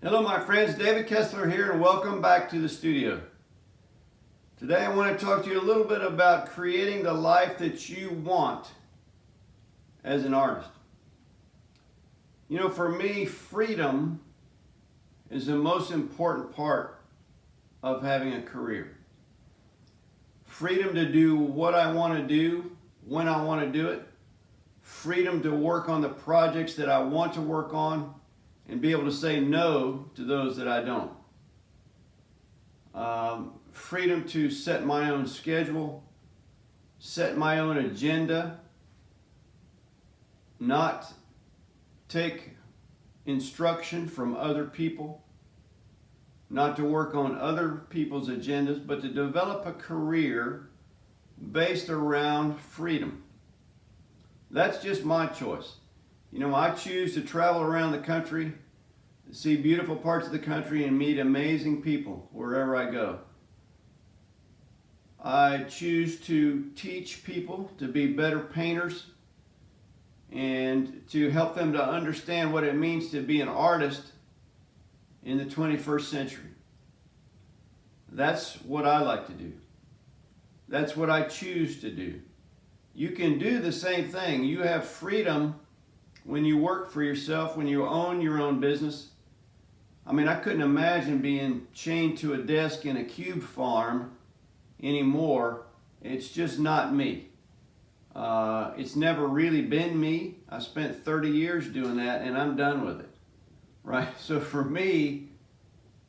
Hello my friends, David Kessler here and welcome back to the studio. Today I want to talk to you a little bit about creating the life that you want as an artist. You know, for me, freedom is the most important part of having a career. Freedom to do what I want to do, when I want to do it. Freedom to work on the projects that I want to work on and be able to say no to those that I don't. Freedom to set my own schedule, set my own agenda, not take instruction from other people, not to work on other people's agendas, but to develop a career based around freedom. That's just my choice. You know, I choose to travel around the country, see beautiful parts of the country, and meet amazing people wherever I go. I choose to teach people to be better painters and to help them to understand what it means to be an artist in the 21st century. That's what I like to do. That's what I choose to do. You can do the same thing. You have freedom when you work for yourself, when you own your own business. I mean, I couldn't imagine being chained to a desk in a cube farm anymore. It's just not me. It's never really been me. I spent 30 years doing that and I'm done with it, right? So for me,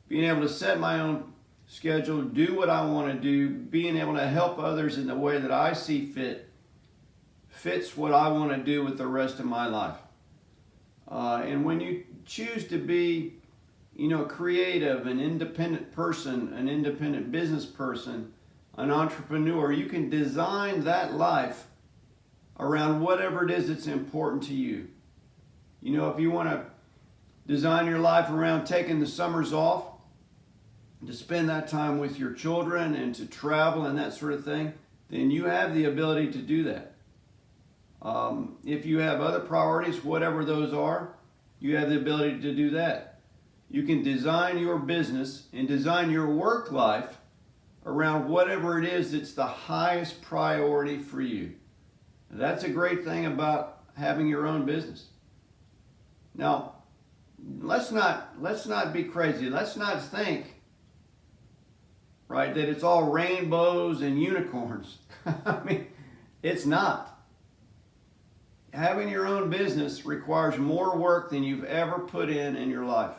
being able to set my own schedule, do what I want to do, being able to help others in the way that I see fit, fits what I want to do with the rest of my life. And when you choose to be, creative, an independent person, an independent business person, an entrepreneur, you can design that life around whatever it is that's important to you. You know, if you want to design your life around taking the summers off, to spend that time with your children and to travel and that sort of thing, then you have the ability to do that. If you have other priorities, whatever those are, you have the ability to do that. You can design your business and design your work life around whatever it is that's the highest priority for you. That's a great thing about having your own business. Now, let's not be crazy. Let's not think, right, that it's all rainbows and unicorns. I mean, it's not. Having your own business requires more work than you've ever put in your life,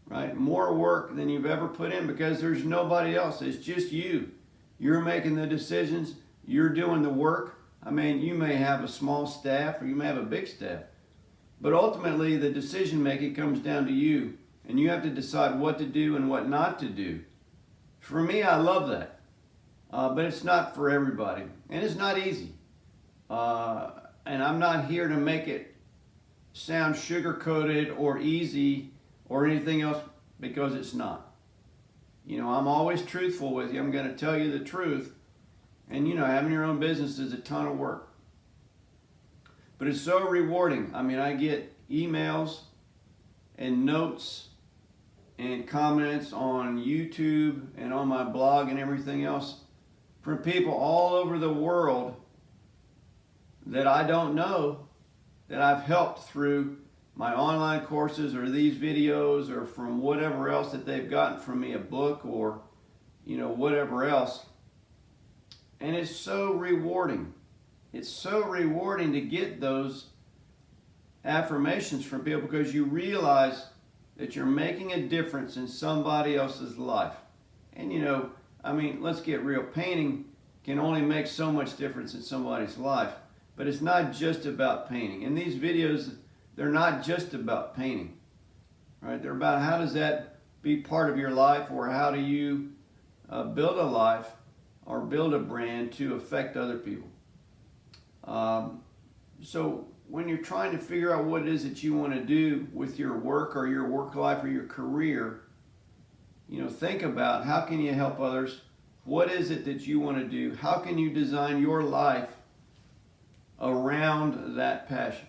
right? More work than you've ever put in because there's nobody else. It's just you. You're making the decisions. You're doing the work. I mean, you may have a small staff or you may have a big staff, but ultimately the decision making comes down to you, and you have to decide what to do and what not to do. For me, I love that, but it's not for everybody, and it's not easy. And I'm not here to make it sound sugar-coated or easy or anything else, because it's not. You know, I'm always truthful with you. I'm going to tell you the truth. And, having your own business is a ton of work. But it's so rewarding. I mean, I get emails and notes and comments on YouTube and on my blog and everything else from people all over the world that I don't know, that I've helped through my online courses or these videos or from whatever else that they've gotten from me, a book or, whatever else. And it's so rewarding. It's so rewarding to get those affirmations from people because you realize that you're making a difference in somebody else's life. And let's get real. Painting can only make so much difference in somebody's life. But it's not just about painting. And these videos, they're not just about painting, right? They're about how does that be part of your life, or how do you build a life or build a brand to affect other people. So when you're trying to figure out what it is that you want to do with your work or your work life or your career, think about how can you help others? What is it that you want to do? How can you design your life around that passion?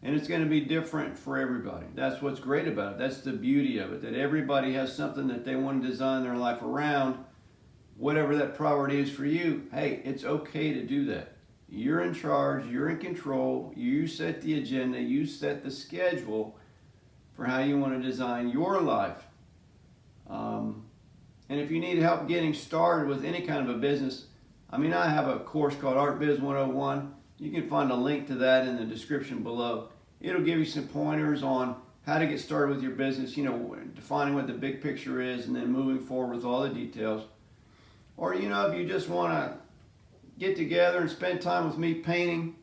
And it's going to be different for everybody. That's what's great about it. That's the beauty of it, that everybody has something that they want to design their life around. Whatever that priority is for you, hey, it's okay to do that. You're in charge, you're in control, you set the agenda, you set the schedule for how you want to design your life. And if you need help getting started with any kind of a business, I have a course called Art Biz 101. You can find a link to that in the description below. It'll give you some pointers on how to get started with your business, defining what the big picture is and then moving forward with all the details. Or, if you just want to get together and spend time with me painting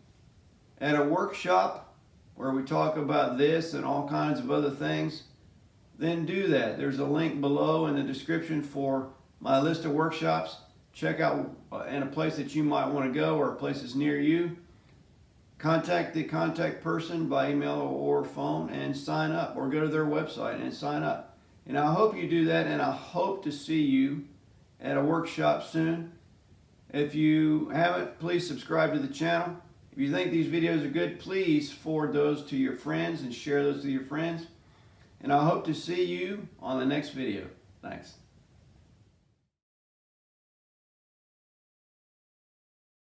at a workshop where we talk about this and all kinds of other things, then do that. There's a link below in the description for my list of workshops. Check out in a place that you might want to go or a place that's near you. Contact the contact person by email or phone and sign up, or go to their website and sign up. And I hope you do that, and I hope to see you at a workshop soon. If you haven't, please subscribe to the channel. If you think these videos are good, please forward those to your friends and share those with your friends. And I hope to see you on the next video. Thanks.